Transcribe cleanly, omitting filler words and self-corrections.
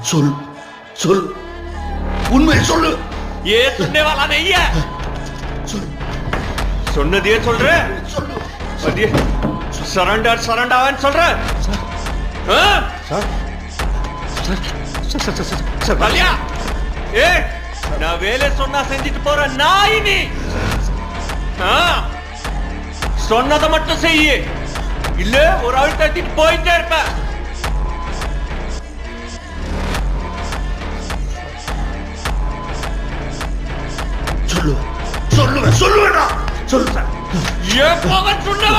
சொல் சொல், உண்மையை சொல்லு. ये सुनने वाला नहीं है. சொல், சொன்னதே சொல்ற. சொல்லு. अरे சரண்டர் சரண்டாவன் சொல்ற. கல்யா, ஏ நான் வேலை சொன்னா செஞ்சுட்டு போற நாய் நீ. சொன்னதை மட்டும் செய்ய, இல்ல ஒரு ஆள் தட்டிட்டு போயிட்டே இருப்ப. சொல்லு, சொல்லுவேன், சொல்லுவேடா, சொல்லுவேன். ஏன் போக சொன்ன